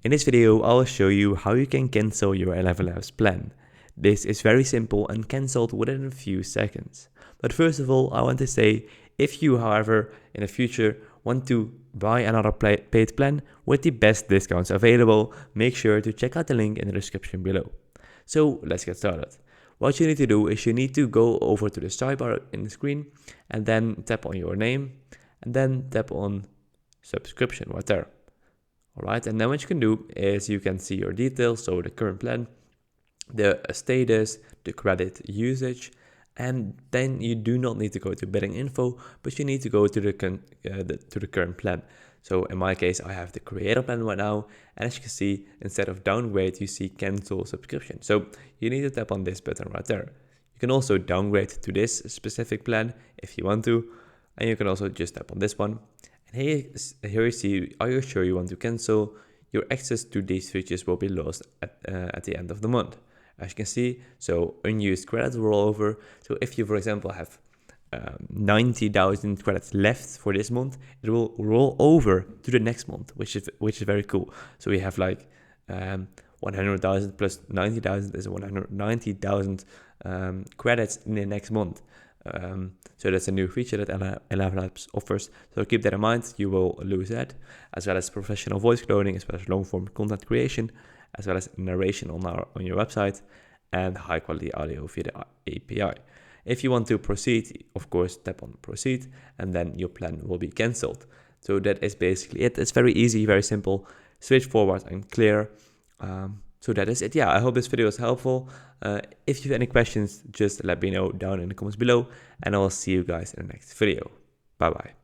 In this video, I'll show you how you can cancel your ElevenLabs plan. This is very simple and cancelled within a few seconds. But first of all, I want to say, if you, however, in the future want to buy another paid plan with the best discounts available, make sure to check out the link in the description below. So let's get started. What you need to do is you need to go over to the sidebar in the screen and then tap on your name and then tap on subscription right there. Alright, and then what you can do is you can see your details, so the current plan, the status, the credit usage, and then you do not need to go to bidding info, but you need to go to the current plan. So in my case, I have the creator plan right now, and as you can see, instead of downgrade, you see cancel subscription. So you need to tap on this button right there. You can also downgrade to this specific plan if you want to, and you can also just tap on this one. And here you see, are you sure you want to cancel? Your access to these features will be lost at the end of the month. As you can see, so unused credits rollover. So if you, for example, have 90,000 credits left for this month, it will roll over to the next month, which is very cool. So we have like 100,000 plus 90,000 is 190,000 credits in the next month. So that's a new feature that ElevenLabs offers. So keep that in mind, you will lose that, as well as professional voice cloning, as well as long-form content creation, as well as narration on your website, and high-quality audio via the API. If you want to proceed, of course, tap on proceed, and then your plan will be cancelled. So that is basically it. It's very easy, very simple, straightforward and clear. So that is it. Yeah, I hope this video was helpful. If you have any questions, just let me know down in the comments below, and I will see you guys in the next video. Bye bye.